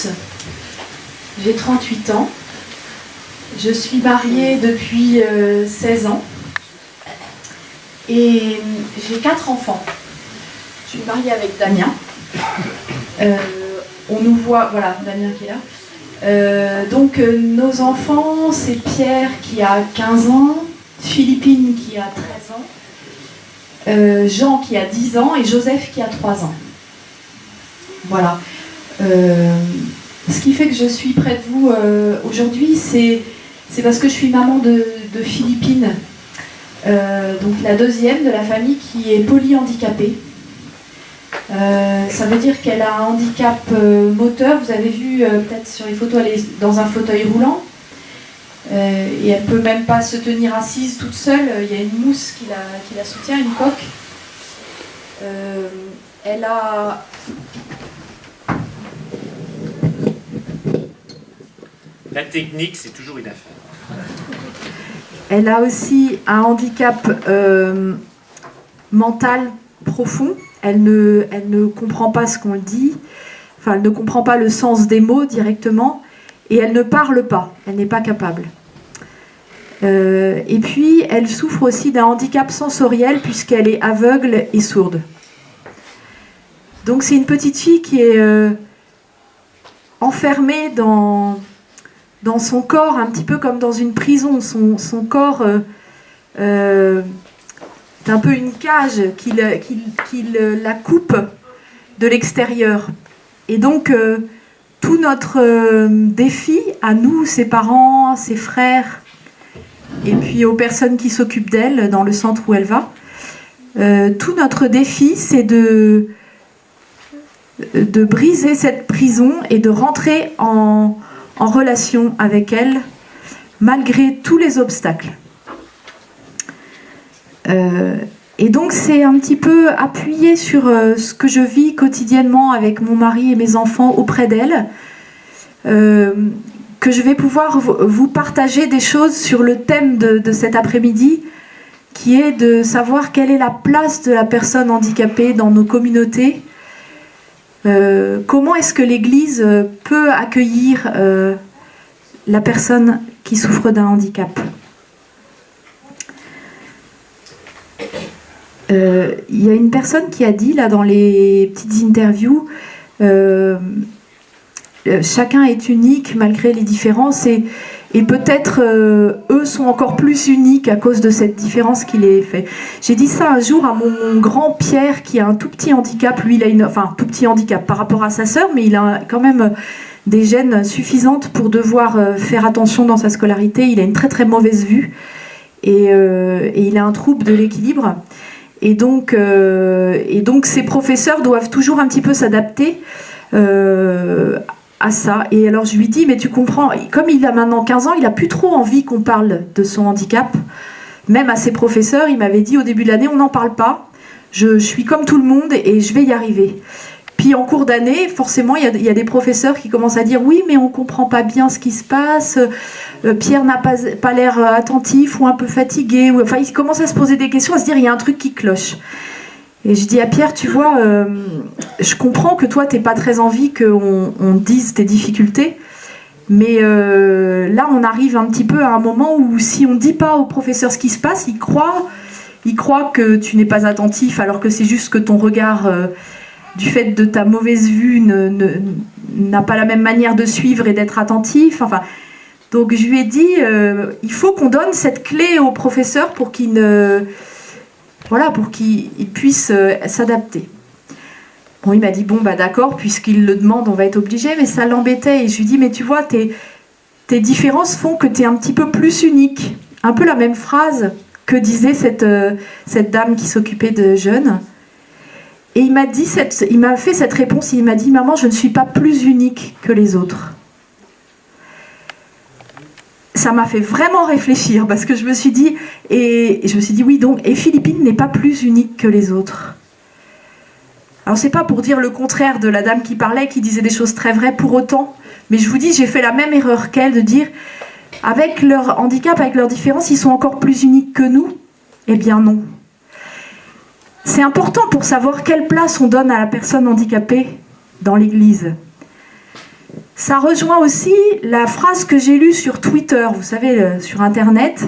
tous. J'ai 38 ans. Je suis mariée depuis 16 ans. Et j'ai 4 enfants. Je suis mariée avec Damien. On nous voit, voilà, Damien qui est là. Donc nos enfants, c'est Pierre qui a 15 ans, Philippine qui a 13 ans, Jean qui a 10 ans et Joseph qui a 3 ans. Voilà. Ce qui fait que je suis près de vous aujourd'hui, c'est parce que je suis maman de Philippine, donc la deuxième de la famille qui est polyhandicapée. Ça veut dire qu'elle a un handicap moteur. Vous avez vu peut-être sur les photos, elle est dans un fauteuil roulant et elle ne peut même pas se tenir assise toute seule. Il y a une mousse qui la soutient, une coque. Elle a... La technique, c'est toujours une affaire. Elle a aussi un handicap mental profond. Elle ne comprend pas ce qu'on dit, enfin elle ne comprend pas le sens des mots directement, et elle ne parle pas, elle n'est pas capable. Et puis elle souffre aussi d'un handicap sensoriel puisqu'elle est aveugle et sourde. Donc c'est une petite fille qui est enfermée dans son corps, un petit peu comme dans une prison. Son corps... c'est un peu une cage qui la coupe de l'extérieur. Et donc, tout notre défi, à nous, ses parents, ses frères, et puis aux personnes qui s'occupent d'elle dans le centre où elle va, tout notre défi, c'est de briser cette prison et de rentrer en relation avec elle, malgré tous les obstacles. Et donc c'est un petit peu appuyé sur ce que je vis quotidiennement avec mon mari et mes enfants auprès d'elle, que je vais pouvoir vous partager des choses sur le thème de cet après-midi, qui est de savoir quelle est la place de la personne handicapée dans nos communautés, comment est-ce que l'Église peut accueillir la personne qui souffre d'un handicap. Il y a une personne qui a dit là dans les petites interviews, chacun est unique malgré les différences et peut-être eux sont encore plus uniques à cause de cette différence qui les fait. J'ai dit ça un jour à mon grand Pierre qui a un tout petit handicap. Lui, il a tout petit handicap par rapport à sa sœur, mais il a quand même des gènes suffisantes pour devoir faire attention dans sa scolarité. Il a une très très mauvaise vue et il a un trouble de l'équilibre. Et donc ces professeurs doivent toujours un petit peu s'adapter à ça. Et alors je lui dis, mais tu comprends, comme il a maintenant 15 ans, il n'a plus trop envie qu'on parle de son handicap. Même à ses professeurs, il m'avait dit au début de l'année, on n'en parle pas, je suis comme tout le monde et je vais y arriver. Puis en cours d'année, forcément, il y a des professeurs qui commencent à dire, oui, mais on ne comprend pas bien ce qui se passe, Pierre n'a pas l'air attentif ou un peu fatigué. Enfin, il commence à se poser des questions, à se dire, il y a un truc qui cloche. Et je dis à Pierre, tu vois, je comprends que toi, tu n'aies pas très envie qu'on dise tes difficultés, mais là, on arrive un petit peu à un moment où si on ne dit pas au professeur ce qui se passe, il croit que tu n'es pas attentif, alors que c'est juste que ton regard... du fait de ta mauvaise vue, n'a pas la même manière de suivre et d'être attentif. Enfin, donc je lui ai dit, il faut qu'on donne cette clé au professeur pour qu'il puisse s'adapter. Bon, il m'a dit, bon, bah d'accord, puisqu'il le demande, on va être obligé, mais ça l'embêtait. Et je lui ai dit, mais tu vois, tes différences font que tu es un petit peu plus unique. Un peu la même phrase que disait cette dame qui s'occupait de jeunes. Et il m'a fait cette réponse, il m'a dit, maman, je ne suis pas plus unique que les autres. Ça m'a fait vraiment réfléchir, parce que je me suis dit, oui, donc, et Philippine n'est pas plus unique que les autres. Alors c'est pas pour dire le contraire de la dame qui parlait, qui disait des choses très vraies pour autant, mais je vous dis, j'ai fait la même erreur qu'elle, de dire, avec leur handicap, avec leurs différences, ils sont encore plus uniques que nous. Eh bien non. C'est important pour savoir quelle place on donne à la personne handicapée dans l'Église. ça rejoint aussi la phrase que j'ai lue sur Twitter, vous savez, sur Internet.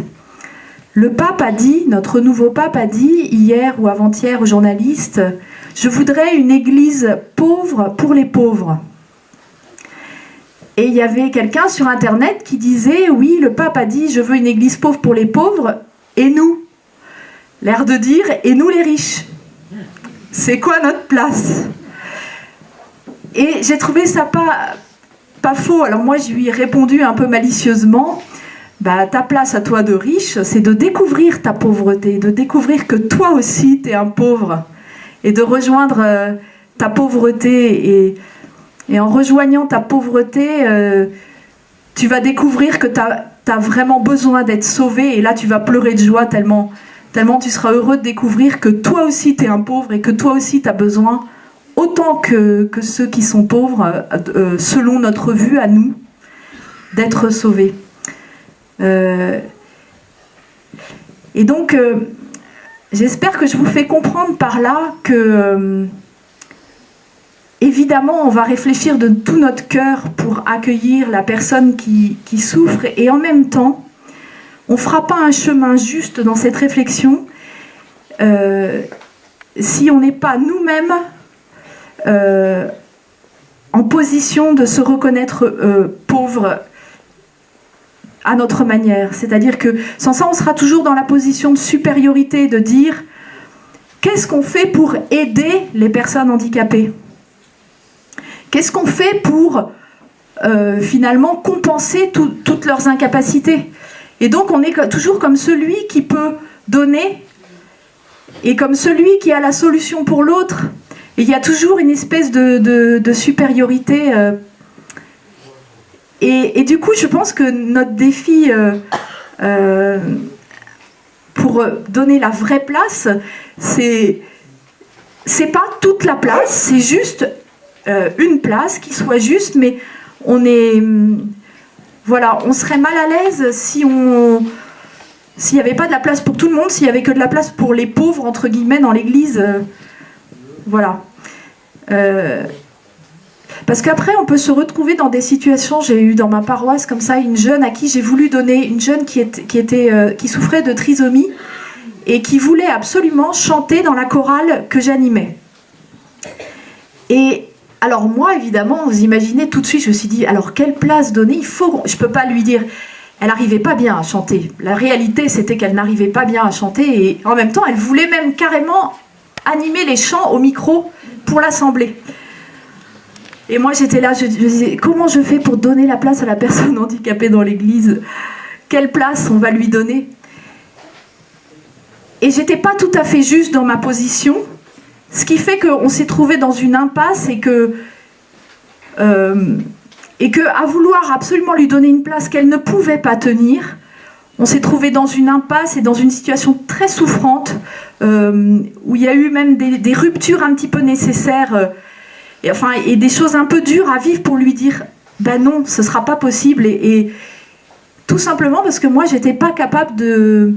Le pape a dit, notre nouveau pape a dit, hier ou avant-hier aux journalistes, « Je voudrais une église pauvre pour les pauvres ». Et il y avait quelqu'un sur Internet qui disait « Oui, le pape a dit, je veux une église pauvre pour les pauvres, et nous ?» L'air de dire « Et nous les riches ?» C'est quoi notre place? Et j'ai trouvé ça pas faux. Alors moi, je lui ai répondu un peu malicieusement. Bah, ta place à toi de riche, c'est de découvrir ta pauvreté, de découvrir que toi aussi, tu es un pauvre. Et de rejoindre ta pauvreté. Et en rejoignant ta pauvreté, tu vas découvrir que tu as vraiment besoin d'être sauvé. Et là, tu vas pleurer de joie tellement tu seras heureux de découvrir que toi aussi, tu es un pauvre et que toi aussi, tu as besoin autant que ceux qui sont pauvres, selon notre vue à nous, d'être sauvés. Et donc, j'espère que je vous fais comprendre par là que, évidemment, on va réfléchir de tout notre cœur pour accueillir la personne qui souffre, et en même temps, on ne fera pas un chemin juste dans cette réflexion si on n'est pas nous-mêmes en position de se reconnaître pauvre à notre manière. C'est-à-dire que sans ça, on sera toujours dans la position de supériorité, de dire qu'est-ce qu'on fait pour aider les personnes handicapées? Qu'est-ce qu'on fait pour finalement compenser toutes leurs incapacités? Et donc on est toujours comme celui qui peut donner et comme celui qui a la solution pour l'autre. Et il y a toujours une espèce de supériorité. Et du coup, je pense que notre défi pour donner la vraie place, c'est pas toute la place, c'est juste une place qui soit juste, mais on serait mal à l'aise s'il n'y avait pas de la place pour tout le monde, s'il n'y avait que de la place pour les pauvres, entre guillemets, dans l'église. Voilà. Parce qu'après, on peut se retrouver dans des situations. J'ai eu dans ma paroisse, comme ça, une jeune à qui j'ai voulu donner, une jeune qui souffrait de trisomie et qui voulait absolument chanter dans la chorale que j'animais. Et alors moi, évidemment, vous imaginez tout de suite, je me suis dit, alors quelle place donner? Je ne peux pas lui dire... Elle n'arrivait pas bien à chanter. La réalité, c'était qu'elle n'arrivait pas bien à chanter et en même temps, elle voulait même carrément animer les chants au micro pour l'assemblée. Et moi, j'étais là, je disais, comment je fais pour donner la place à la personne handicapée dans l'église? Quelle place on va lui donner? Et j'étais pas tout à fait juste dans ma position, ce qui fait qu'on s'est trouvé dans une impasse et que à vouloir absolument lui donner une place qu'elle ne pouvait pas tenir, on s'est trouvé dans une impasse et dans une situation très souffrante, où il y a eu même des ruptures un petit peu nécessaires, et des choses un peu dures à vivre pour lui dire « ben non, ce ne sera pas possible ». Et tout simplement parce que moi, je n'étais pas capable de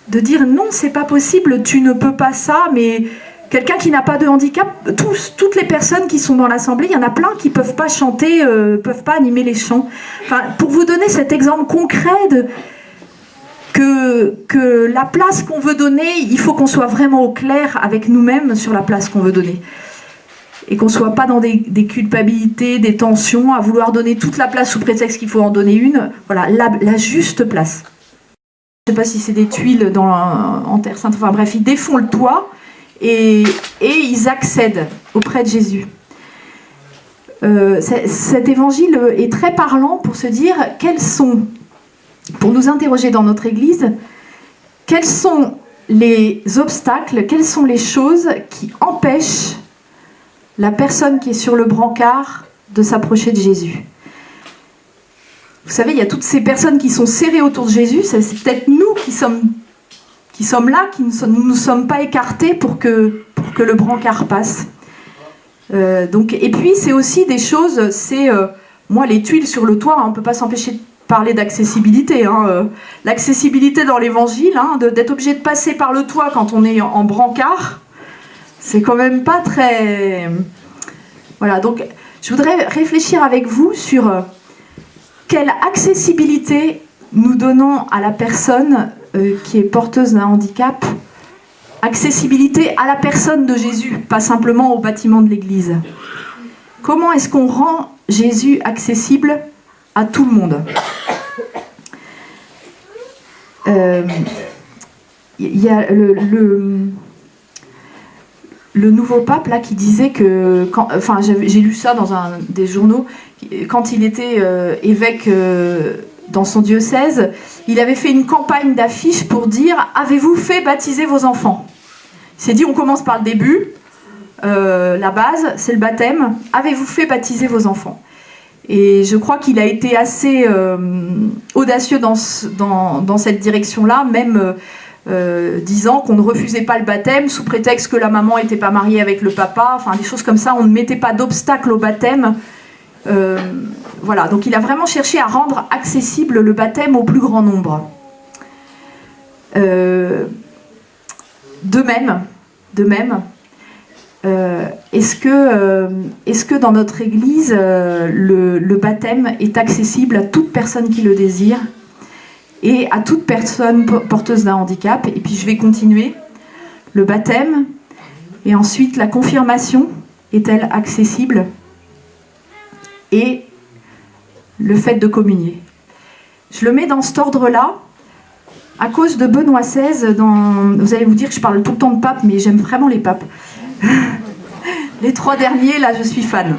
dire « non, c'est pas possible, tu ne peux pas ça », mais... Quelqu'un qui n'a pas de handicap, toutes les personnes qui sont dans l'assemblée, il y en a plein qui ne peuvent pas chanter, ne peuvent pas animer les chants. Enfin, pour vous donner cet exemple concret que la place qu'on veut donner, il faut qu'on soit vraiment au clair avec nous-mêmes sur la place qu'on veut donner. Et qu'on ne soit pas dans des culpabilités, des tensions, à vouloir donner toute la place sous prétexte qu'il faut en donner une. Voilà, la juste place. Je ne sais pas si c'est des tuiles en Terre Sainte, enfin bref, ils défont le toit. Et ils accèdent auprès de Jésus. Cet évangile est très parlant pour se dire pour nous interroger dans notre Église, quels sont les obstacles, quelles sont les choses qui empêchent la personne qui est sur le brancard de s'approcher de Jésus. Vous savez, il y a toutes ces personnes qui sont serrées autour de Jésus, c'est peut-être nous qui sommes là, qui ne nous sommes pas écartés pour que le brancard passe. Et puis, c'est aussi des choses, moi, les tuiles sur le toit, on ne peut pas s'empêcher de parler d'accessibilité. L'accessibilité dans l'évangile, d'être obligé de passer par le toit quand on est en brancard, c'est quand même pas très... Voilà, donc Je voudrais réfléchir avec vous sur quelle accessibilité nous donnons à la personne qui est porteuse d'un handicap, accessibilité à la personne de Jésus, pas simplement au bâtiment de l'Église. Comment est-ce qu'on rend Jésus accessible à tout le monde ? Il y a le nouveau pape là qui disait que, j'ai lu ça dans un des journaux, quand il était évêque dans son diocèse, il avait fait une campagne d'affiches pour dire « Avez-vous fait baptiser vos enfants ?» Il s'est dit « On commence par le début, la base, c'est le baptême. Avez-vous fait baptiser vos enfants ?» Et je crois qu'il a été assez audacieux dans cette direction-là, même disant qu'on ne refusait pas le baptême sous prétexte que la maman n'était pas mariée avec le papa, enfin des choses comme ça, on ne mettait pas d'obstacle au baptême. Voilà, donc il a vraiment cherché à rendre accessible le baptême au plus grand nombre. De même, est-ce que dans notre Église, le baptême est accessible à toute personne qui le désire et à toute personne porteuse d'un handicap? Et puis je vais continuer. Le baptême et ensuite la confirmation est-elle accessible? Et le fait de communier. Je le mets dans cet ordre-là à cause de Benoît XVI. Vous allez vous dire que je parle tout le temps de pape, mais j'aime vraiment les papes. Les 3 derniers, là, je suis fan.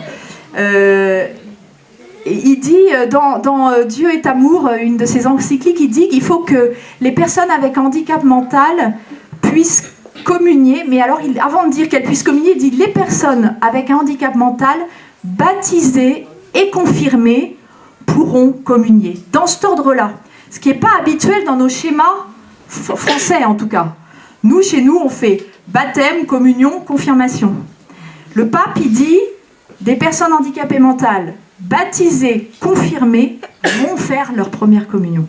Il dit, dans Dieu est amour, une de ses encycliques, il dit qu'il faut que les personnes avec handicap mental puissent communier, mais alors, avant de dire qu'elles puissent communier, il dit les personnes avec un handicap mental baptisées et confirmées pourront communier. Dans cet ordre-là, ce qui n'est pas habituel dans nos schémas français en tout cas. Nous, chez nous, on fait baptême, communion, confirmation. Le pape, il dit, des personnes handicapées mentales, baptisées, confirmées, vont faire leur première communion.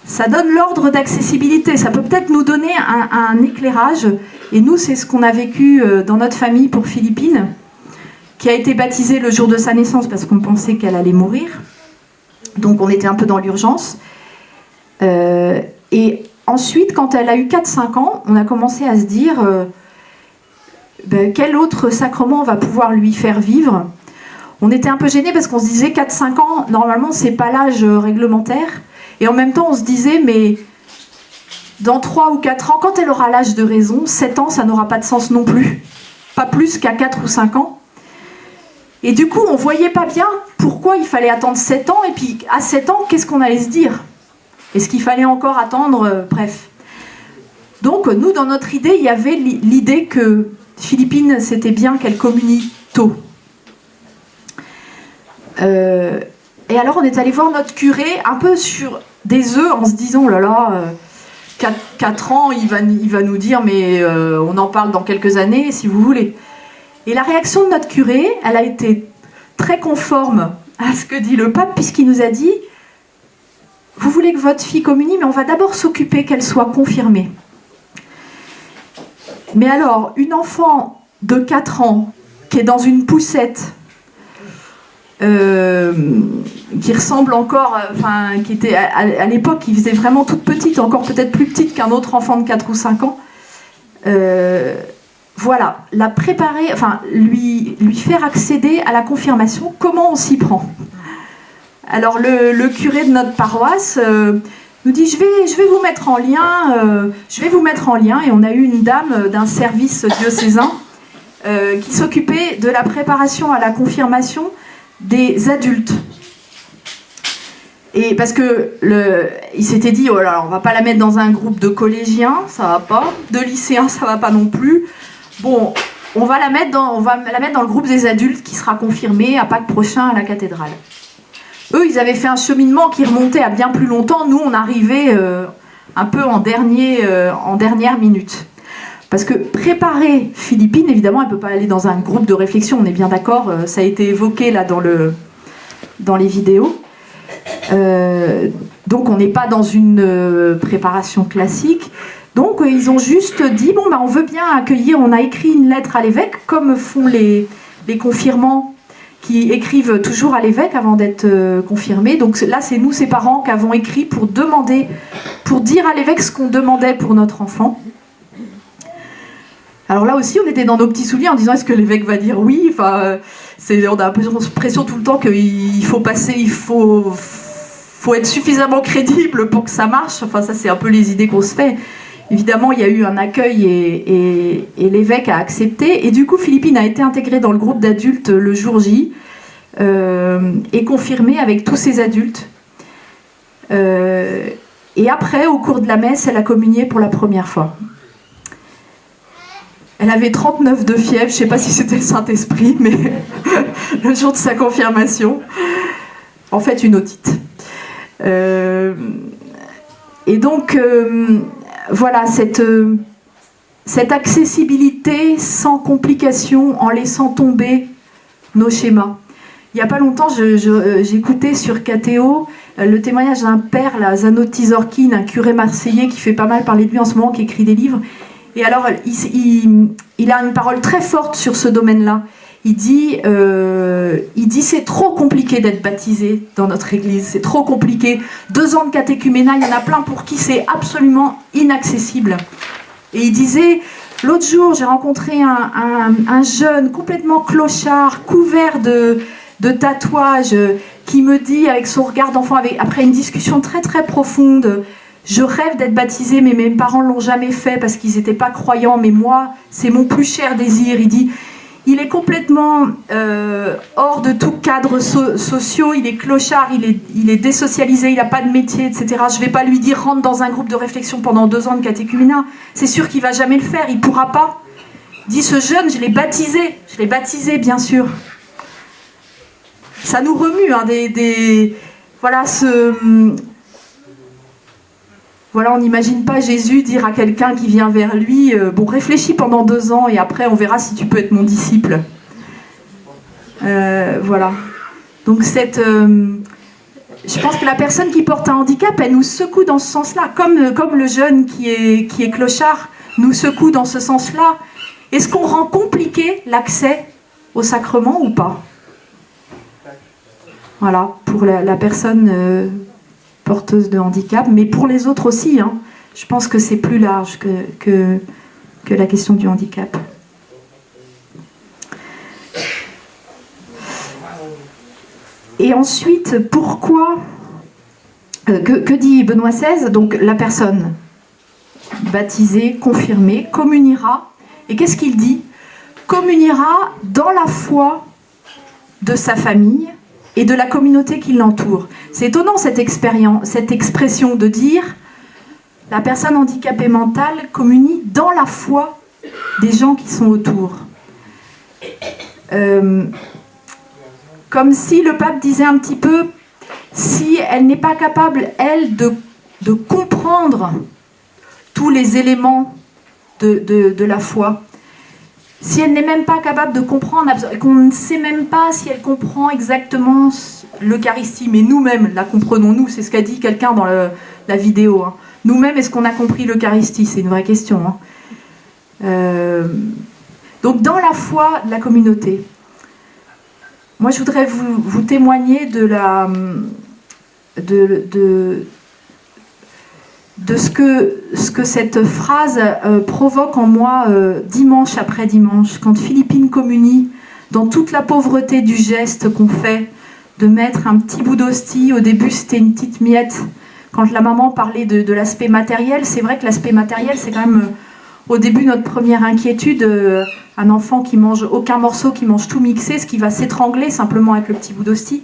Ça donne l'ordre d'accessibilité, ça peut peut-être nous donner un éclairage. Et nous, c'est ce qu'on a vécu dans notre famille pour Philippine, qui a été baptisée le jour de sa naissance parce qu'on pensait qu'elle allait mourir. Donc on était un peu dans l'urgence. Et ensuite, quand elle a eu 4-5 ans, on a commencé à se dire quel autre sacrement on va pouvoir lui faire vivre. On était un peu gênés parce qu'on se disait 4-5 ans, normalement, c'est pas l'âge réglementaire. Et en même temps, on se disait, mais dans 3 ou 4 ans, quand elle aura l'âge de raison, 7 ans, ça n'aura pas de sens non plus. Pas plus qu'à 4 ou 5 ans. Et du coup, on ne voyait pas bien pourquoi il fallait attendre 7 ans. Et puis, à 7 ans, qu'est-ce qu'on allait se dire? Est-ce qu'il fallait encore attendre? Bref. Donc, nous, dans notre idée, il y avait l'idée que Philippine, c'était bien qu'elle communie tôt. Et alors, on est allé voir notre curé un peu sur des œufs en se disant, oh là là, 4 ans, il va nous dire, mais on en parle dans quelques années, si vous voulez. Et la réaction de notre curé, elle a été très conforme à ce que dit le pape, puisqu'il nous a dit, vous voulez que votre fille communie, mais on va d'abord s'occuper qu'elle soit confirmée. Mais alors, une enfant de 4 ans qui est dans une poussette, qui ressemble encore, qui était à l'époque, qui faisait vraiment toute petite, encore peut-être plus petite qu'un autre enfant de 4 ou 5 ans, voilà, la préparer, lui faire accéder à la confirmation. Comment on s'y prend? Alors le curé de notre paroisse nous dit, je vais vous mettre en lien, et on a eu une dame d'un service diocésain qui s'occupait de la préparation à la confirmation des adultes. Et parce que il s'était dit, oh là là, on va pas la mettre dans un groupe de collégiens, ça va pas, de lycéens, ça va pas non plus. Bon, on va la mettre dans le groupe des adultes qui sera confirmé à Pâques prochain à la cathédrale. Eux, ils avaient fait un cheminement qui remontait à bien plus longtemps. Nous, on arrivait un peu en dernière minute. Parce que préparer Philippine, évidemment, elle ne peut pas aller dans un groupe de réflexion, on est bien d'accord, ça a été évoqué là dans les vidéos. Donc on n'est pas dans une préparation classique. Donc ils ont juste dit, on veut bien accueillir, on a écrit une lettre à l'évêque, comme font les les confirmants qui écrivent toujours à l'évêque avant d'être confirmés. Donc là, c'est nous, ses parents, qui avons écrit pour demander, pour dire à l'évêque ce qu'on demandait pour notre enfant. Alors là aussi, on était dans nos petits souliers en disant est-ce que l'évêque va dire oui. Enfin, on a l'impression tout le temps qu'il faut passer, il faut être suffisamment crédible pour que ça marche. Enfin, ça, c'est un peu les idées qu'on se fait. Évidemment, il y a eu un accueil et l'évêque a accepté. Et du coup, Philippine a été intégrée dans le groupe d'adultes le jour J et confirmée avec tous ces adultes. Et après, au cours de la messe, elle a communié pour la première fois. Elle avait 39 de fièvre, je ne sais pas si c'était le Saint-Esprit, mais le jour de sa confirmation, en fait une otite. Et donc, voilà, cette accessibilité sans complication, en laissant tomber nos schémas. Il n'y a pas longtemps, j'écoutais sur KTO le témoignage d'un père, là, Zanotti Zorkin, un curé marseillais qui fait pas mal parler de lui en ce moment, qui écrit des livres. Et alors, il a une parole très forte sur ce domaine-là. Il dit c'est trop compliqué d'être baptisé dans notre église, c'est trop compliqué. 2 ans de catéchuménat, il y en a plein pour qui c'est absolument inaccessible. Et il disait, l'autre jour, j'ai rencontré un jeune complètement clochard, couvert de tatouages, qui me dit, avec son regard d'enfant, après une discussion très très profonde, je rêve d'être baptisé, mais mes parents ne l'ont jamais fait parce qu'ils n'étaient pas croyants, mais moi, c'est mon plus cher désir. Il dit, il est complètement hors de tout cadre social, il est clochard, il est désocialisé, il n'a pas de métier, etc. Je ne vais pas lui dire, rentre dans un groupe de réflexion pendant 2 ans de catéchuménat. C'est sûr qu'il ne va jamais le faire, il ne pourra pas. Il dit, ce jeune, je l'ai baptisé, bien sûr. Ça nous remue, hein, voilà, Voilà, on n'imagine pas Jésus dire à quelqu'un qui vient vers lui bon, réfléchis pendant 2 ans et après on verra si tu peux être mon disciple. Voilà. Donc je pense que la personne qui porte un handicap, elle nous secoue dans ce sens-là, comme le jeune qui est clochard nous secoue dans ce sens-là. Est-ce qu'on rend compliqué l'accès au sacrement ou pas? Voilà, pour la personne porteuse de handicap, mais pour les autres aussi. Hein. Je pense que c'est plus large que la question du handicap. Et ensuite, pourquoi que dit Benoît XVI? Donc la personne baptisée, confirmée, communiera. Et qu'est-ce qu'il dit? Communiera dans la foi de sa famille et de la communauté qui l'entoure. C'est étonnant cette expression de dire la personne handicapée mentale communie dans la foi des gens qui sont autour. Comme si le pape disait un petit peu, si elle n'est pas capable, elle, de comprendre tous les éléments de la foi, si elle n'est même pas capable de comprendre, qu'on ne sait même pas si elle comprend exactement l'Eucharistie, mais nous-mêmes la comprenons, nous, c'est ce qu'a dit quelqu'un dans la vidéo. Hein. Nous-mêmes, est-ce qu'on a compris l'Eucharistie? C'est une vraie question. Hein. Donc, dans la foi de la communauté, moi, je voudrais vous témoigner de ce que cette phrase provoque en moi dimanche après dimanche, quand Philippine communie dans toute la pauvreté du geste qu'on fait, de mettre un petit bout d'hostie. Au début, c'était une petite miette. Quand la maman parlait de l'aspect matériel, c'est vrai que l'aspect matériel, c'est quand même, au début, notre première inquiétude. Un enfant qui mange aucun morceau, qui mange tout mixé, ce qui va s'étrangler simplement avec le petit bout d'hostie.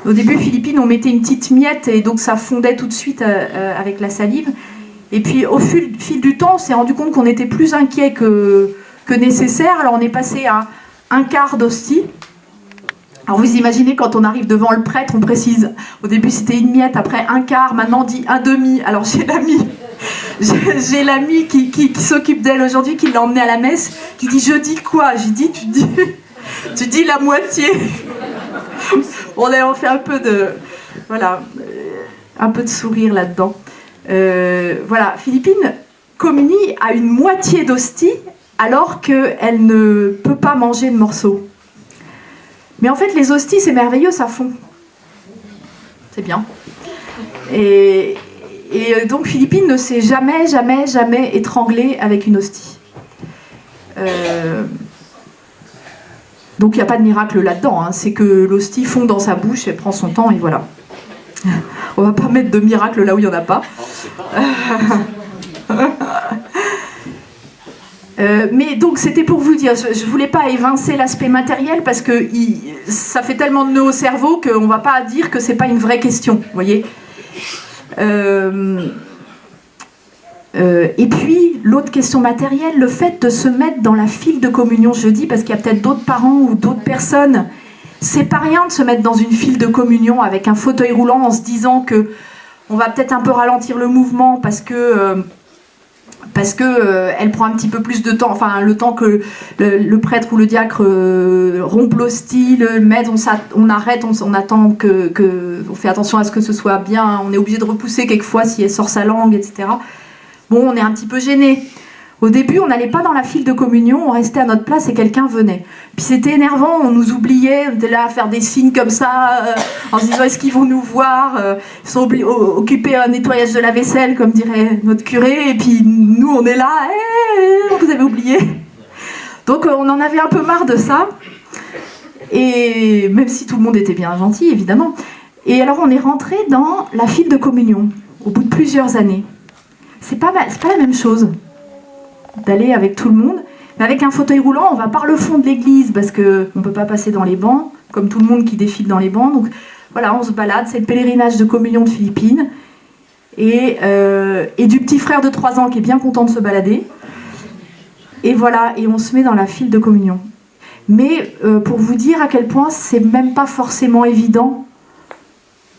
Au début, Philippine, on mettait une petite miette et donc ça fondait tout de suite avec la salive. Et puis, au fil du temps, on s'est rendu compte qu'on était plus inquiet que nécessaire. Alors, on est passé à 1/4 d'hostie. Alors, vous imaginez, quand on arrive devant le prêtre, on précise. Au début, c'était une miette, après 1/4, maintenant on dit 1/2. Alors, j'ai l'ami qui s'occupe d'elle aujourd'hui, qui l'a emmenée à la messe, qui dit « Je dis quoi ?» J'ai dit « Tu dis la moitié. » On a fait un peu de... Voilà, un peu de sourire là-dedans. Voilà, Philippine communie à une moitié d'hostie alors qu'elle ne peut pas manger de morceaux. Mais en fait, les hosties, c'est merveilleux, ça fond. C'est bien. Et donc, Philippine ne s'est jamais étranglée avec une hostie. Donc, il n'y a pas de miracle là-dedans. Hein. C'est que l'hostie fond dans sa bouche, elle prend son temps et voilà. On va pas mettre de miracle là où il n'y en a pas. Mais donc c'était pour vous dire, je voulais pas évincer l'aspect matériel parce que ça fait tellement de nœuds au cerveau qu'on va pas dire que c'est pas une vraie question, vous voyez. Et puis l'autre question matérielle, le fait de se mettre dans la file de communion, je dis parce qu'il y a peut-être d'autres parents ou d'autres personnes. C'est pas rien de se mettre dans une file de communion avec un fauteuil roulant en se disant que on va peut-être un peu ralentir le mouvement parce que elle prend un petit peu plus de temps, enfin le temps que le prêtre ou le diacre rompe l'hostie, le maître, on arrête, on attend on fait attention à ce que ce soit bien, on est obligé de repousser quelquefois si elle sort sa langue, etc. Bon, on est un petit peu gêné. Au début, on n'allait pas dans la file de communion, on restait à notre place et quelqu'un venait. Puis c'était énervant, on nous oubliait, on était là à faire des signes comme ça, en se disant est-ce qu'ils vont nous voir, ils sont occupés à un nettoyage de la vaisselle, comme dirait notre curé, et puis nous on est là, vous avez oublié. Donc on en avait un peu marre de ça, et même si tout le monde était bien gentil, évidemment. Et alors on est rentré dans la file de communion, au bout de plusieurs années. C'est pas la même chose d'aller avec tout le monde, mais avec un fauteuil roulant, on va par le fond de l'église parce qu'on ne peut pas passer dans les bancs, comme tout le monde qui défile dans les bancs. Donc voilà, on se balade, c'est le pèlerinage de communion de Philippine, et du petit frère de 3 ans qui est bien content de se balader. Et voilà, et on se met dans la file de communion. Mais pour vous dire à quel point c'est même pas forcément évident,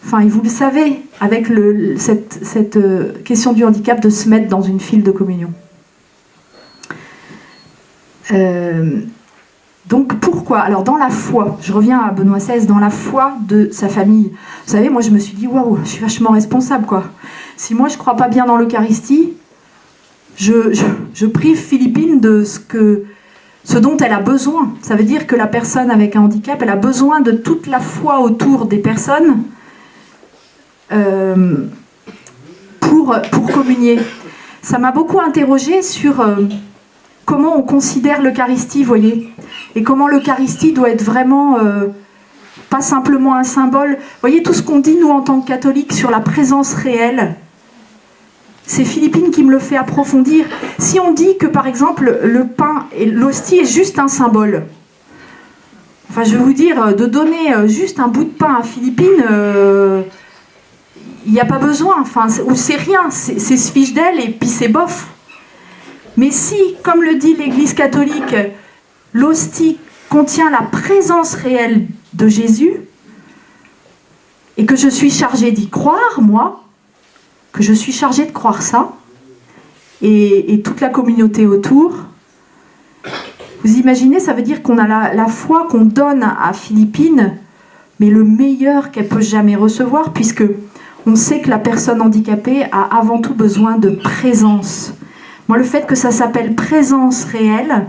enfin, et vous le savez, avec cette question du handicap, de se mettre dans une file de communion. Donc pourquoi ? Alors dans la foi, je reviens à Benoît XVI, dans la foi de sa famille. Vous savez, moi je me suis dit, waouh, je suis vachement responsable quoi. Si moi je crois pas bien dans l'Eucharistie, je prive Philippine de ce dont elle a besoin. Ça veut dire que la personne avec un handicap, elle a besoin de toute la foi autour des personnes pour communier. Ça m'a beaucoup interrogée sur comment on considère l'Eucharistie, vous voyez, et comment l'Eucharistie doit être vraiment pas simplement un symbole. Vous voyez, tout ce qu'on dit, nous, en tant que catholiques, sur la présence réelle, c'est Philippine qui me le fait approfondir. Si on dit que, par exemple, le pain et l'hostie est juste un symbole, enfin, je vais vous dire, de donner juste un bout de pain à Philippine, il n'y a pas besoin, enfin, ou c'est rien, c'est se fiche d'elle et puis c'est bof. Mais si, comme le dit l'Église catholique, l'hostie contient la présence réelle de Jésus, et que je suis chargée d'y croire, moi, que je suis chargée de croire ça, et toute la communauté autour, vous imaginez, ça veut dire qu'on a la foi qu'on donne à Philippine, mais le meilleur qu'elle peut jamais recevoir, puisque on sait que la personne handicapée a avant tout besoin de présence. Moi, le fait que ça s'appelle présence réelle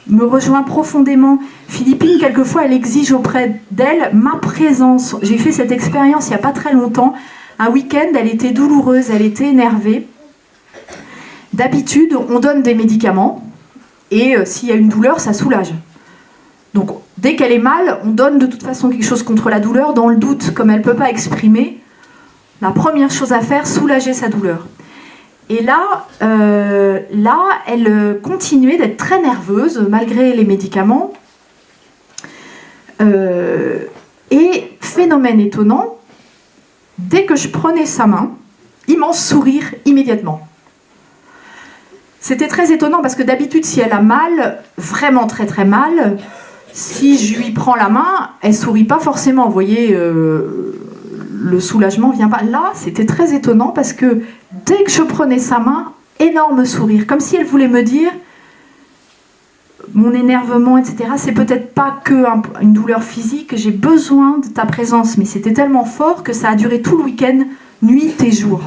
me rejoint profondément. Philippine, quelquefois, elle exige auprès d'elle ma présence. J'ai fait cette expérience il n'y a pas très longtemps. Un week-end, elle était douloureuse, elle était énervée. D'habitude, on donne des médicaments et s'il y a une douleur, ça soulage. Donc, dès qu'elle est mal, on donne de toute façon quelque chose contre la douleur. Dans le doute, comme elle ne peut pas exprimer, la première chose à faire, soulager sa douleur. Et là, elle continuait d'être très nerveuse, malgré les médicaments. Et phénomène étonnant, dès que je prenais sa main, immense sourire immédiatement. C'était très étonnant parce que d'habitude, si elle a mal, vraiment très très mal, si je lui prends la main, elle sourit pas forcément. Vous voyez, le soulagement vient pas. Là, c'était très étonnant parce que dès que je prenais sa main, énorme sourire, comme si elle voulait me dire mon énervement, etc. C'est peut-être pas que une douleur physique, j'ai besoin de ta présence. Mais c'était tellement fort que ça a duré tout le week-end, nuit et jour.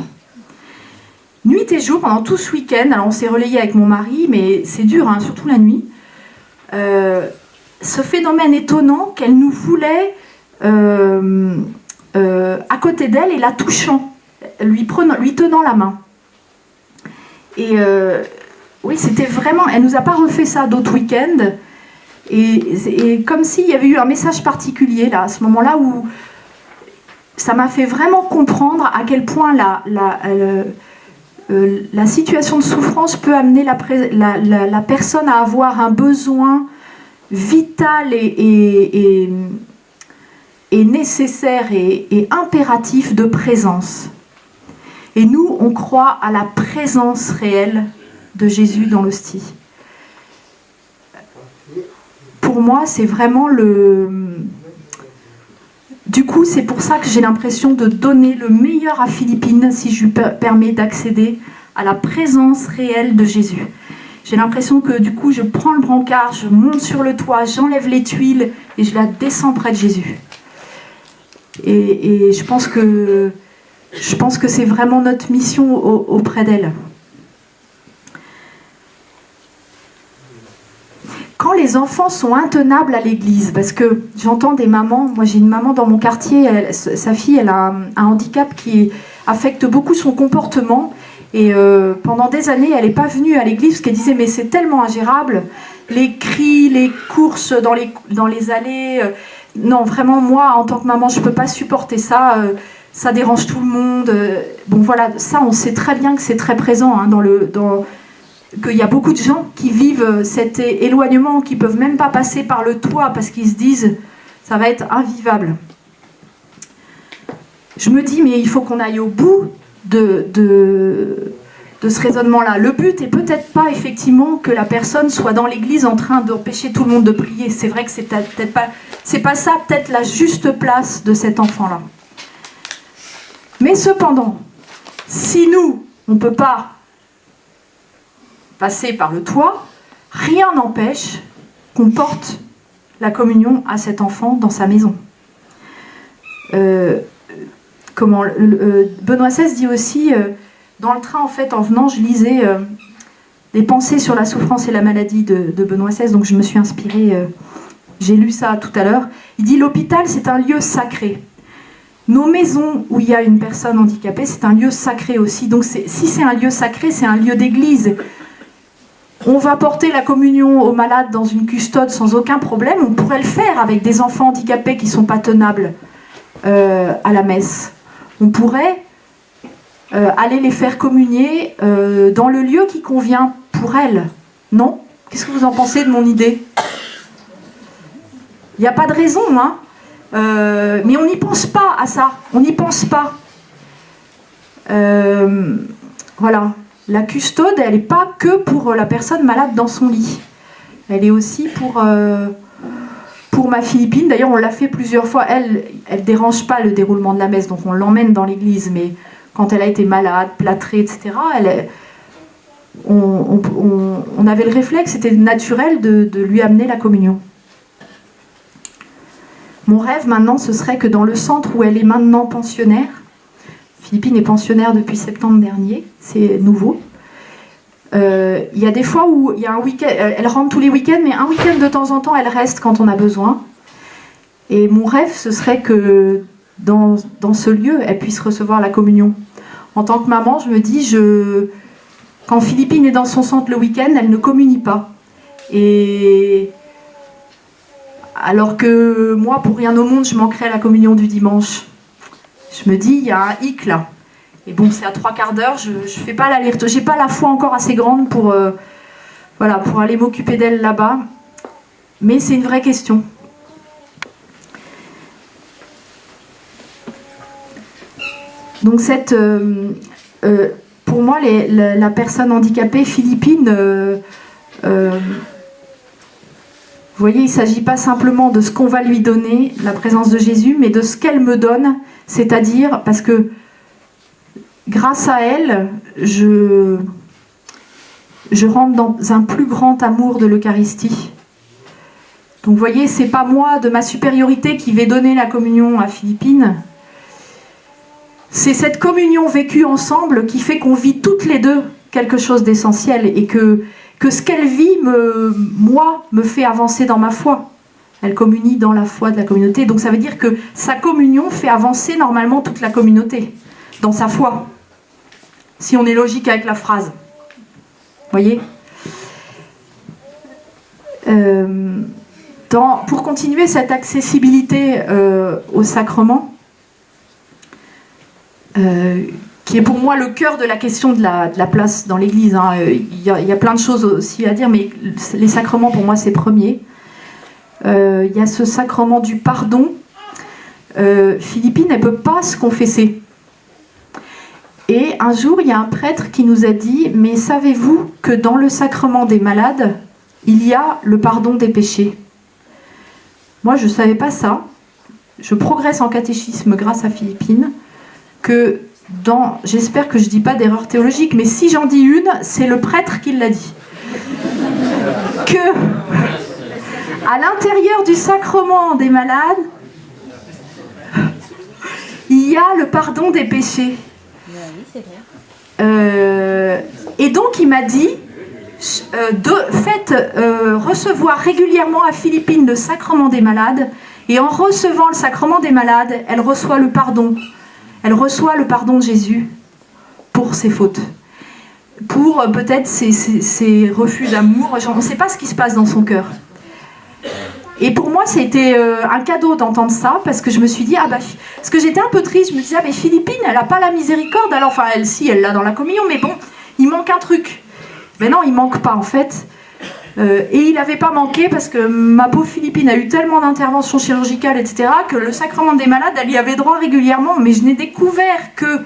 Nuit et jour, pendant tout ce week-end. Alors on s'est relayé avec mon mari, mais c'est dur, hein, surtout la nuit. ce phénomène étonnant qu'elle nous voulait à côté d'elle et la touchant, lui tenant la main. Et oui, c'était vraiment... Elle nous a pas refait ça d'autres week-ends. Et comme s'il y avait eu un message particulier là, à ce moment-là, où ça m'a fait vraiment comprendre à quel point la situation de souffrance peut amener la personne à avoir un besoin vital et nécessaire et impératif de présence. Et nous, on croit à la présence réelle de Jésus dans l'hostie. Pour moi, c'est vraiment Du coup, c'est pour ça que j'ai l'impression de donner le meilleur à Philippine si je lui permets d'accéder à la présence réelle de Jésus. J'ai l'impression que du coup, je prends le brancard, je monte sur le toit, j'enlève les tuiles et je la descends près de Jésus. Et je pense que c'est vraiment notre mission auprès d'elle. Quand les enfants sont intenables à l'église, parce que j'entends des mamans, moi j'ai une maman dans mon quartier, sa fille elle a un handicap qui affecte beaucoup son comportement, et pendant des années elle n'est pas venue à l'église parce qu'elle disait mais c'est tellement ingérable, les cris, les courses dans les allées, non vraiment moi en tant que maman je ne peux pas supporter ça, ça dérange tout le monde, bon voilà, ça on sait très bien que c'est très présent hein, qu'il y a beaucoup de gens qui vivent cet éloignement, qui ne peuvent même pas passer par le toit parce qu'ils se disent « ça va être invivable ». Je me dis, mais il faut qu'on aille au bout de ce raisonnement-là. Le but est peut-être pas effectivement que la personne soit dans l'église en train d'empêcher tout le monde de prier. C'est vrai que c'est pas ça peut-être la juste place de cet enfant-là. Mais cependant, si nous, on ne peut pas passer par le toit, rien n'empêche qu'on porte la communion à cet enfant dans sa maison. Benoît XVI dit aussi, dans le train en fait, en venant, je lisais des pensées sur la souffrance et la maladie de Benoît XVI, donc je me suis inspirée, j'ai lu ça tout à l'heure. Il dit l'hôpital c'est un lieu sacré. Nos maisons où il y a une personne handicapée, c'est un lieu sacré aussi. Donc si c'est un lieu sacré, c'est un lieu d'église. On va porter la communion aux malades dans une custode sans aucun problème. On pourrait le faire avec des enfants handicapés qui ne sont pas tenables à la messe. On pourrait aller les faire communier dans le lieu qui convient pour elles. Non ? Qu'est-ce que vous en pensez de mon idée ? Il n'y a pas de raison, hein ? Mais on n'y pense pas à ça. On n'y pense pas. Voilà. La custode, elle n'est pas que pour la personne malade dans son lit. Elle est aussi pour ma Philippine. D'ailleurs, on l'a fait plusieurs fois. Elle ne dérange pas le déroulement de la messe, donc on l'emmène dans l'église. Mais quand elle a été malade, plâtrée, etc., on avait le réflexe, c'était naturel de lui amener la communion. Mon rêve maintenant, ce serait que dans le centre où elle est maintenant pensionnaire, Philippine est pensionnaire depuis septembre dernier, c'est nouveau. Il y a des fois où il y a un week-end, elle rentre tous les week-ends, mais un week-end de temps en temps, elle reste quand on a besoin. Et mon rêve, ce serait que dans ce lieu, elle puisse recevoir la communion. En tant que maman, je me dis, quand Philippine est dans son centre le week-end, elle ne communie pas. Et alors que moi, pour rien au monde, je manquerais la communion du dimanche. Je me dis, il y a un hic là. Et bon, c'est à 3/4 d'heure, je ne fais pas l'aller-retour. J'ai pas la foi encore assez grande pour aller m'occuper d'elle là-bas. Mais c'est une vraie question. Donc pour moi, la personne handicapée philippine, vous voyez, il ne s'agit pas simplement de ce qu'on va lui donner, la présence de Jésus, mais de ce qu'elle me donne, c'est-à-dire, parce que grâce à elle, je rentre dans un plus grand amour de l'Eucharistie. Donc vous voyez, c'est pas moi, de ma supériorité, qui vais donner la communion à Philippine. C'est cette communion vécue ensemble qui fait qu'on vit toutes les deux quelque chose d'essentiel et que ce qu'elle vit, me fait avancer dans ma foi. Elle communie dans la foi de la communauté. Donc ça veut dire que sa communion fait avancer normalement toute la communauté dans sa foi. Si on est logique avec la phrase. Vous voyez ? Pour continuer cette accessibilité au sacrement, qui est pour moi le cœur de la question de la place dans l'Église. Hein. Il y a plein de choses aussi à dire, mais les sacrements, pour moi, c'est premier. Il y a ce sacrement du pardon. Philippine, elle ne peut pas se confesser. Et un jour, il y a un prêtre qui nous a dit « Mais savez-vous que dans le sacrement des malades, il y a le pardon des péchés ?» Moi, je ne savais pas ça. Je progresse en catéchisme grâce à Philippine. J'espère que je ne dis pas d'erreur théologique, mais si j'en dis une, c'est le prêtre qui l'a dit. Que, à l'intérieur du sacrement des malades, il y a le pardon des péchés. Oui, c'est vrai. Et donc, il m'a dit, faites recevoir régulièrement à Philippine le sacrement des malades, et en recevant le sacrement des malades, elle reçoit le pardon. Elle reçoit le pardon de Jésus pour ses fautes. Pour peut-être ses refus d'amour. On ne sait pas ce qui se passe dans son cœur. Et pour moi, c'était un cadeau d'entendre ça, parce que je me suis dit, parce que j'étais un peu triste, je me disais, mais Philippine, elle n'a pas la miséricorde, alors, enfin, elle l'a dans la communion, mais bon, il manque un truc. Mais non, il manque pas, en fait. Et il n'avait pas manqué, parce que ma pauvre Philippine a eu tellement d'interventions chirurgicales, etc., que le sacrement des malades, elle y avait droit régulièrement, mais je n'ai découvert que,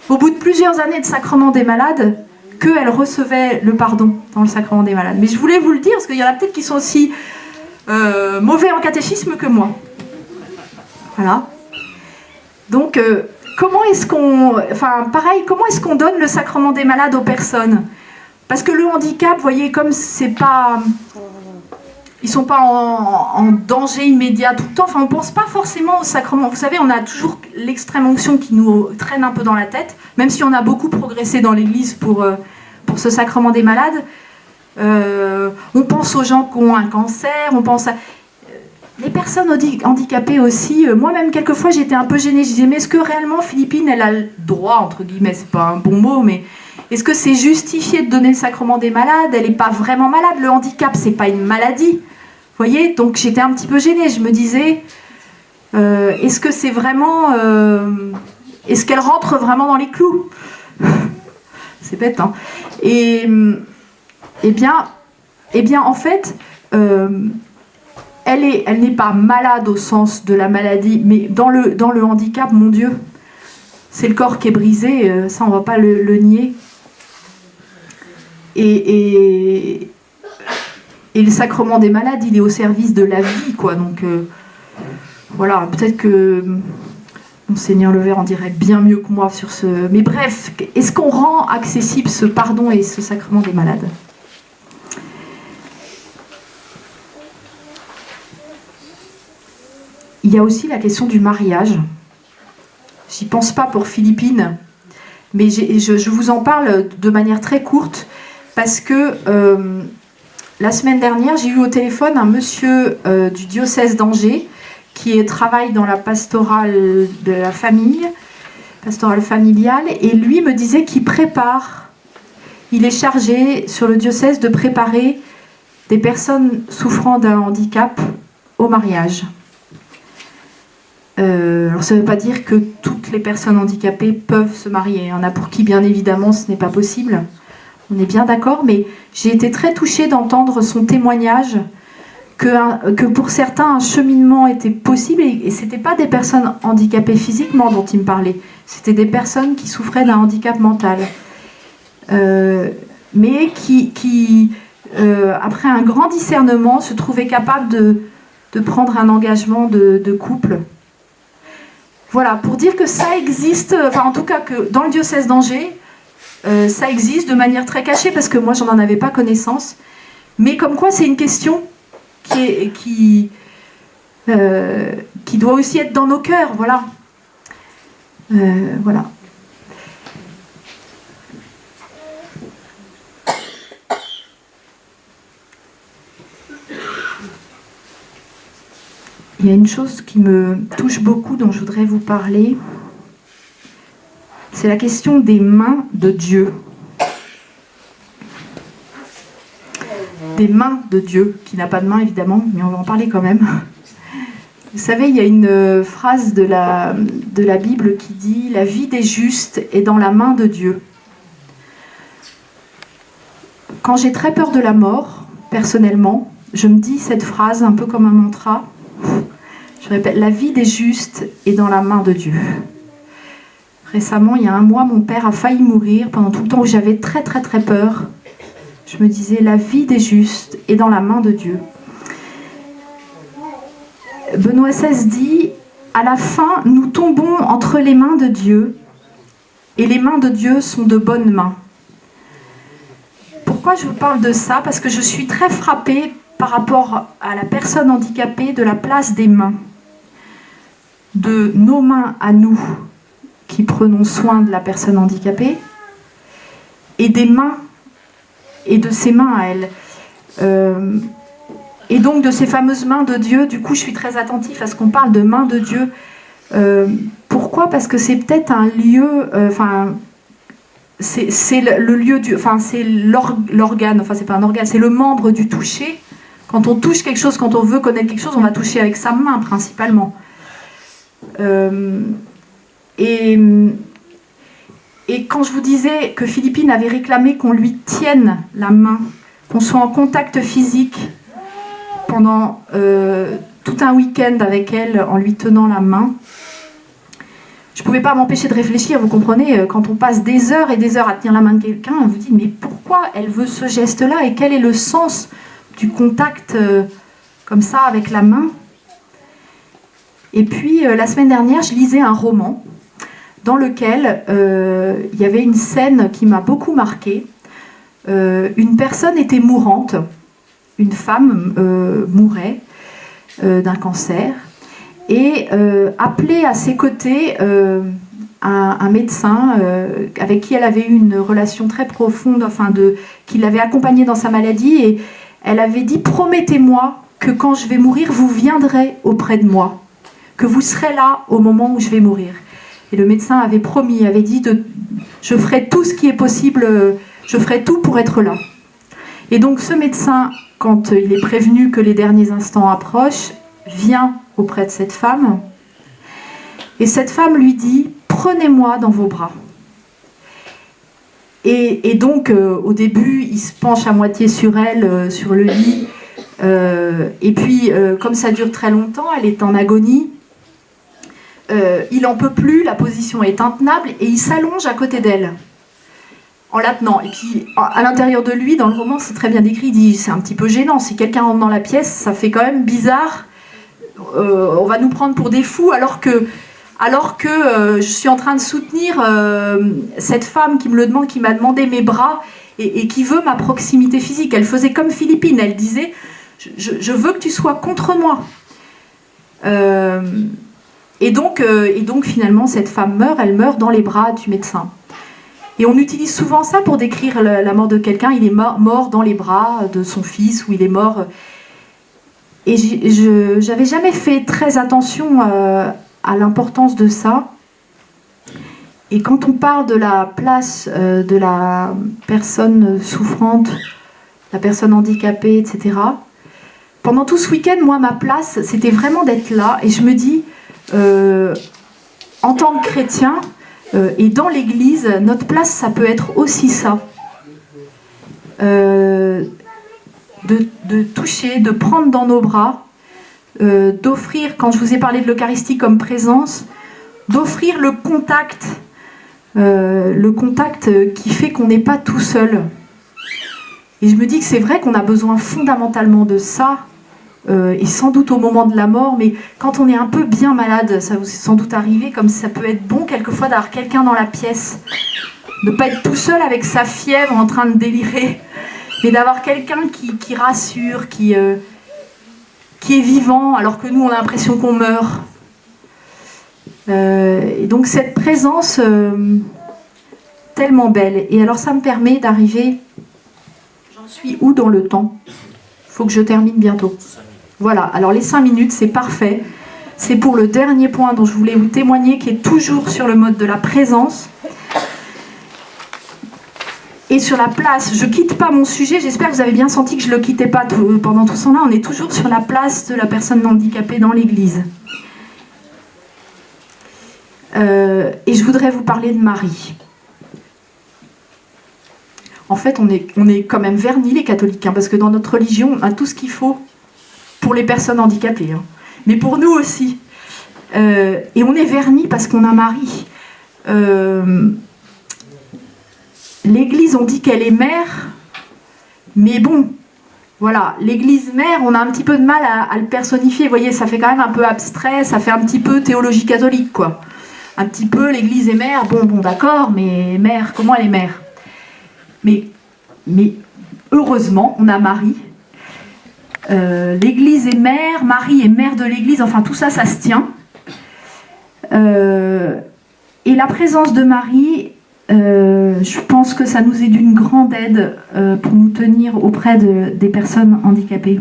au bout de plusieurs années de sacrement des malades, qu'elle recevait le pardon dans le sacrement des malades. Mais je voulais vous le dire, parce qu'il y en a peut-être qui sont aussi mauvais en catéchisme que moi. Voilà. Donc, comment est-ce qu'on donne le sacrement des malades aux personnes ? Parce que le handicap, vous voyez, comme c'est pas... Ils ne sont pas en danger immédiat tout le temps, enfin, on ne pense pas forcément au sacrement. Vous savez, on a toujours l'extrême onction qui nous traîne un peu dans la tête, même si on a beaucoup progressé dans l'Église pour ce sacrement des malades. On pense aux gens qui ont un cancer, on pense à... Les personnes handicapées aussi, moi-même, quelquefois, j'étais un peu gênée. Je disais, mais est-ce que réellement, Philippine, elle a le droit, entre guillemets, c'est pas un bon mot, mais est-ce que c'est justifié de donner le sacrement des malades ? Elle n'est pas vraiment malade. Le handicap, c'est pas une maladie. Vous voyez ? Donc, j'étais un petit peu gênée. Je me disais, est-ce que c'est vraiment... est-ce qu'elle rentre vraiment dans les clous ? C'est bête, hein ? Eh bien, en fait... elle n'est pas malade au sens de la maladie, mais dans le handicap, mon Dieu, c'est le corps qui est brisé, ça on ne va pas le nier. Et le sacrement des malades, il est au service de la vie, quoi. Donc voilà, peut-être que Monseigneur Levert en dirait bien mieux que moi sur ce... Mais bref, est-ce qu'on rend accessible ce pardon et ce sacrement des malades ? Il y a aussi la question du mariage. J'y pense pas pour Philippine, mais je vous en parle de manière très courte, parce que la semaine dernière, j'ai eu au téléphone un monsieur du diocèse d'Angers qui travaille dans la pastorale de la famille, pastorale familiale, et lui me disait qu'il il est chargé sur le diocèse de préparer des personnes souffrant d'un handicap au mariage. Alors ça ne veut pas dire que toutes les personnes handicapées peuvent se marier. Il y en a pour qui, bien évidemment, ce n'est pas possible. On est bien d'accord, mais j'ai été très touchée d'entendre son témoignage que pour certains, un cheminement était possible, et ce n'étaient pas des personnes handicapées physiquement dont il me parlait, c'était des personnes qui souffraient d'un handicap mental. Mais qui après un grand discernement, se trouvaient capables de prendre un engagement de couple. Voilà, pour dire que ça existe, enfin en tout cas que dans le diocèse d'Angers, ça existe de manière très cachée, parce que moi j'en avais pas connaissance, mais comme quoi c'est une question qui doit aussi être dans nos cœurs, voilà. Voilà. Il y a une chose qui me touche beaucoup, dont je voudrais vous parler. C'est la question des mains de Dieu. Des mains de Dieu, qui n'a pas de main évidemment, mais on va en parler quand même. Vous savez, il y a une phrase de la Bible qui dit « La vie des justes est dans la main de Dieu ». Quand j'ai très peur de la mort, personnellement, je me dis cette phrase un peu comme un mantra. Je répète, la vie des justes est dans la main de Dieu. Récemment, il y a un mois, mon père a failli mourir pendant tout le temps où j'avais très très très peur. Je me disais, la vie des justes est dans la main de Dieu. Benoît XVI dit, à la fin, nous tombons entre les mains de Dieu et les mains de Dieu sont de bonnes mains. Pourquoi je vous parle de ça? Parce que je suis très frappée par rapport à la personne handicapée de la place des mains. De nos mains à nous, qui prenons soin de la personne handicapée, et des mains, et de ses mains à elle. Et donc de ces fameuses mains de Dieu, du coup je suis très attentive à ce qu'on parle de mains de Dieu. Pourquoi? Parce que c'est peut-être un lieu, c'est le lieu du, c'est l'organe, c'est pas un organe, c'est le membre du toucher. Quand on touche quelque chose, quand on veut connaître quelque chose, on va toucher avec sa main principalement. Et quand je vous disais que Philippine avait réclamé qu'on lui tienne la main, qu'on soit en contact physique pendant tout un week-end avec elle en lui tenant la main, je ne pouvais pas m'empêcher de réfléchir. Vous comprenez, quand on passe des heures et des heures à tenir la main de quelqu'un, on vous dit mais pourquoi elle veut ce geste-là et quel est le sens du contact comme ça avec la main? Et puis la semaine dernière, je lisais un roman dans lequel il y avait une scène qui m'a beaucoup marquée. Une personne était mourante, une femme mourait d'un cancer, et appelait à ses côtés un médecin avec qui elle avait eu une relation très profonde, qui l'avait accompagnée dans sa maladie, et elle avait dit « Promettez-moi que quand je vais mourir, vous viendrez auprès de moi, que vous serez là au moment où je vais mourir ». Et le médecin avait promis, avait dit « Je ferai tout ce qui est possible, je ferai tout pour être là ». Et donc ce médecin, quand il est prévenu que les derniers instants approchent, vient auprès de cette femme. Et cette femme lui dit « Prenez-moi dans vos bras ». Et donc au début, il se penche à moitié sur elle, sur le lit. Et puis comme ça dure très longtemps, elle est en agonie. Il n'en peut plus, la position est intenable et il s'allonge à côté d'elle en la tenant. Et puis à l'intérieur de lui, dans le roman, c'est très bien décrit, il dit c'est un petit peu gênant, si quelqu'un rentre dans la pièce, ça fait quand même bizarre, on va nous prendre pour des fous alors que je suis en train de soutenir cette femme qui me le demande, qui m'a demandé mes bras et qui veut ma proximité physique. Elle faisait comme Philippine, elle disait je veux que tu sois contre moi. Et donc finalement cette femme meurt, elle meurt dans les bras du médecin. Et on utilise souvent ça pour décrire la mort de quelqu'un, il est mort dans les bras de son fils, ou il est mort... Et j'avais jamais fait très attention à l'importance de ça. Et quand on parle de la place de la personne souffrante, la personne handicapée, etc., pendant tout ce week-end, moi, ma place, c'était vraiment d'être là. Et je me dis, en tant que chrétien, et dans l'Église, notre place, ça peut être aussi ça. De toucher, de prendre dans nos bras, d'offrir, quand je vous ai parlé de l'Eucharistie comme présence, d'offrir le contact qui fait qu'on n'est pas tout seul. Et je me dis que c'est vrai qu'on a besoin fondamentalement de ça, et sans doute au moment de la mort, mais quand on est un peu bien malade, ça vous est sans doute arrivé, comme ça peut être bon quelquefois d'avoir quelqu'un dans la pièce, de ne pas être tout seul avec sa fièvre en train de délirer, mais d'avoir quelqu'un qui rassure, qui est vivant, alors que nous on a l'impression qu'on meurt. Et donc cette présence tellement belle. Et alors ça me permet d'arriver, j'en suis où dans le temps? Il faut que je termine bientôt. Voilà, alors les 5 minutes, c'est parfait. C'est pour le dernier point dont je voulais vous témoigner, qui est toujours sur le mode de la présence. Et sur la place, je ne quitte pas mon sujet, j'espère que vous avez bien senti que je ne le quittais pas pendant tout ce temps-là. On est toujours sur la place de la personne handicapée dans l'Église. Et je voudrais vous parler de Marie. En fait, on est quand même vernis les catholiques, parce que dans notre religion, on a tout ce qu'il faut pour les personnes handicapées. Mais pour nous aussi. Et on est vernis parce qu'on a Marie. L'Église, on dit qu'elle est mère, mais bon, voilà, l'Église mère, on a un petit peu de mal à le personnifier. Vous voyez, ça fait quand même un peu abstrait, ça fait un petit peu théologie catholique, quoi. Un petit peu, l'Église est mère, bon, d'accord, mais mère, comment elle est mère ? Mais heureusement, on a Marie. L'Église est mère, Marie est mère de l'Église, enfin tout ça, ça se tient. Et la présence de Marie, je pense que ça nous est d'une grande aide pour nous tenir auprès des personnes handicapées.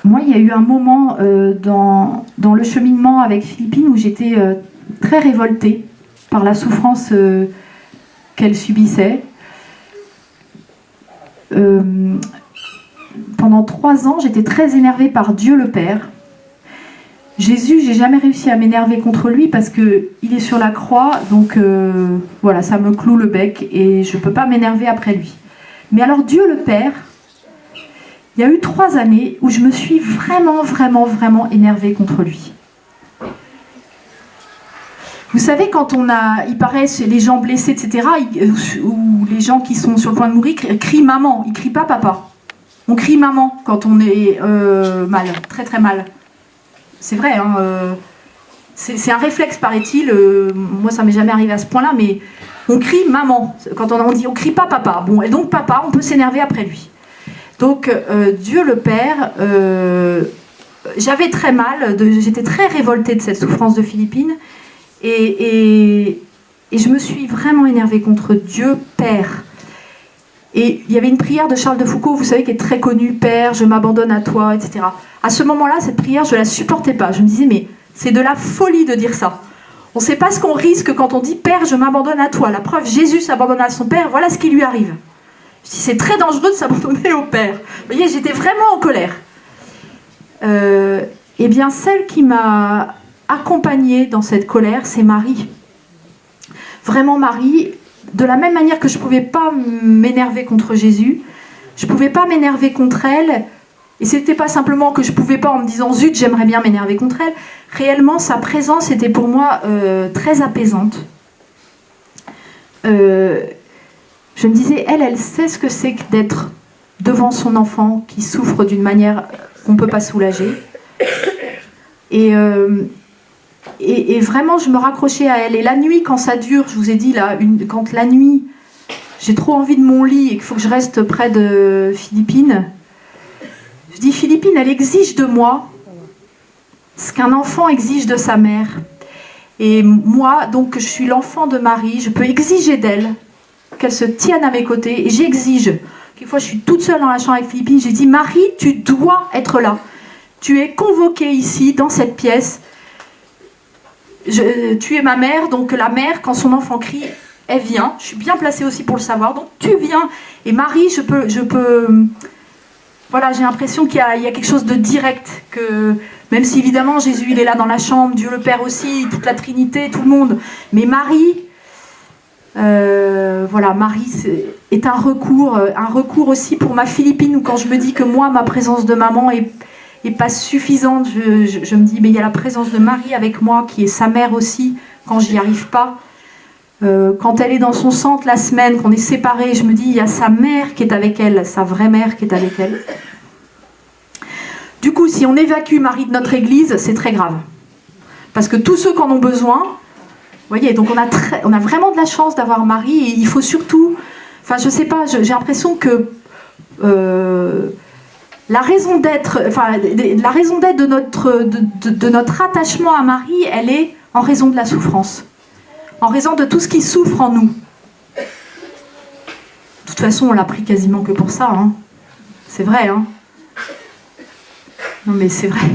Moi, il y a eu un moment dans le cheminement avec Philippine où j'étais très révoltée par la souffrance qu'elle subissait. Pendant 3 ans, j'étais très énervée par Dieu le Père. Jésus, j'ai jamais réussi à m'énerver contre lui parce qu'il est sur la croix, donc voilà, ça me cloue le bec et je ne peux pas m'énerver après lui. Mais alors Dieu le Père, il y a eu 3 années où je me suis vraiment énervée contre lui. Vous savez, quand il paraît, les gens blessés, etc., ou les gens qui sont sur le point de mourir, crient maman, ils ne crient pas papa. On crie maman quand on est mal, très très mal. C'est vrai, hein, c'est un réflexe, paraît-il. Moi, ça ne m'est jamais arrivé à ce point-là, mais on crie maman. Quand on dit, on ne crie pas papa. Bon, et donc papa, on peut s'énerver après lui. Donc, Dieu le Père, j'avais très mal, j'étais très révoltée de cette souffrance de Philippine. Et je me suis vraiment énervée contre Dieu Père. Et il y avait une prière de Charles de Foucault, vous savez, qui est très connue, Père, je m'abandonne à toi, etc. À ce moment-là, cette prière, je ne la supportais pas. Je me disais, mais c'est de la folie de dire ça. On ne sait pas ce qu'on risque quand on dit Père, je m'abandonne à toi. La preuve, Jésus s'abandonne à son Père, voilà ce qui lui arrive. Je dis, c'est très dangereux de s'abandonner au Père. Vous voyez, j'étais vraiment en colère. Eh bien, celle qui m'a accompagnée dans cette colère, c'est Marie. Vraiment Marie, de la même manière que je ne pouvais pas m'énerver contre Jésus, je ne pouvais pas m'énerver contre elle, et ce n'était pas simplement que je ne pouvais pas en me disant zut, j'aimerais bien m'énerver contre elle, réellement sa présence était pour moi très apaisante. Je me disais, elle sait ce que c'est que d'être devant son enfant qui souffre d'une manière qu'on ne peut pas soulager. Et vraiment, je me raccrochais à elle. Et la nuit, quand ça dure, je vous ai dit, là, quand la nuit, j'ai trop envie de mon lit et qu'il faut que je reste près de Philippine, je dis, Philippine, elle exige de moi ce qu'un enfant exige de sa mère. Et moi, donc, je suis l'enfant de Marie, je peux exiger d'elle qu'elle se tienne à mes côtés. Et j'exige. Quelquefois, je suis toute seule dans la chambre avec Philippine, j'ai dit, Marie, tu dois être là. Tu es convoquée ici, dans cette pièce. Tu es ma mère, donc la mère, quand son enfant crie, elle vient. Je suis bien placée aussi pour le savoir, donc tu viens. Et Marie, je peux voilà, j'ai l'impression qu'il y a quelque chose de direct, que même si évidemment Jésus il est là dans la chambre, Dieu le Père aussi, toute la Trinité, tout le monde. Mais Marie, voilà, Marie est un recours aussi pour ma Philippine, où quand je me dis que moi, ma présence de maman est pas suffisante, je me dis, mais il y a la présence de Marie avec moi, qui est sa mère aussi, quand j'y arrive pas. Quand elle est dans son centre la semaine, qu'on est séparés, je me dis, il y a sa mère qui est avec elle, sa vraie mère qui est avec elle. Du coup, si on évacue Marie de notre église, c'est très grave. Parce que tous ceux qui en ont besoin, vous voyez, donc on a vraiment de la chance d'avoir Marie, et il faut surtout, enfin je sais pas, j'ai l'impression que la raison d'être de notre attachement à Marie, elle est en raison de la souffrance. En raison de tout ce qui souffre en nous. Tout toute façon, on l'a pris quasiment que pour ça. Hein. C'est vrai. Hein. Non, mais c'est vrai.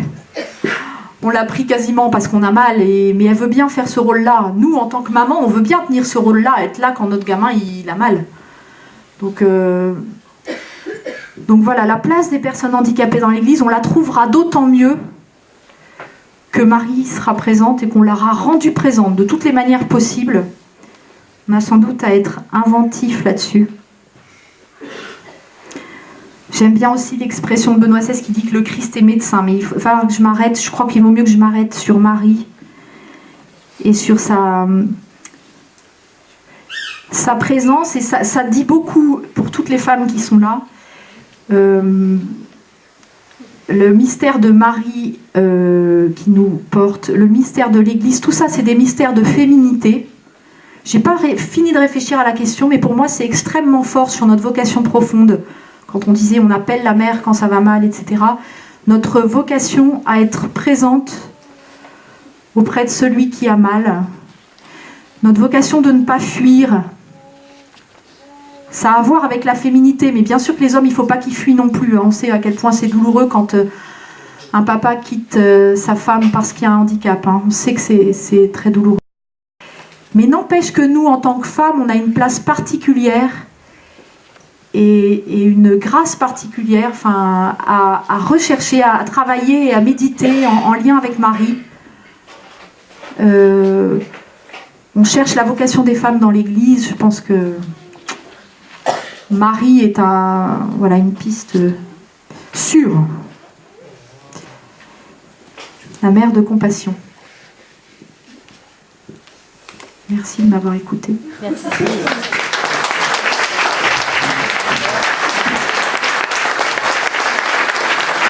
On l'a pris quasiment parce qu'on a mal, mais elle veut bien faire ce rôle-là. Nous, en tant que maman, on veut bien tenir ce rôle-là, être là quand notre gamin il a mal. Donc voilà, la place des personnes handicapées dans l'Église, on la trouvera d'autant mieux que Marie sera présente et qu'on l'aura rendue présente de toutes les manières possibles. On a sans doute à être inventif là-dessus. J'aime bien aussi l'expression de Benoît XVI qui dit que le Christ est médecin, mais il faut que je m'arrête, je crois qu'il vaut mieux que je m'arrête sur Marie et sur sa présence, et ça dit beaucoup pour toutes les femmes qui sont là. Le mystère de Marie qui nous porte, le mystère de l'Église, tout ça c'est des mystères de féminité. J'ai pas fini de réfléchir à la question, mais pour moi c'est extrêmement fort sur notre vocation profonde. Quand on disait on appelle la mère quand ça va mal, etc. Notre vocation à être présente auprès de celui qui a mal. Notre vocation de ne pas fuir. Ça a à voir avec la féminité, mais bien sûr que les hommes, il ne faut pas qu'ils fuient non plus. On sait à quel point c'est douloureux quand un papa quitte sa femme parce qu'il y a un handicap. On sait que c'est très douloureux. Mais n'empêche que nous, en tant que femmes, on a une place particulière et une grâce particulière à rechercher, à travailler et à méditer en lien avec Marie. On cherche la vocation des femmes dans l'Église. Je pense que Marie est une piste sûre. La mère de compassion. Merci de m'avoir écoutée. Merci.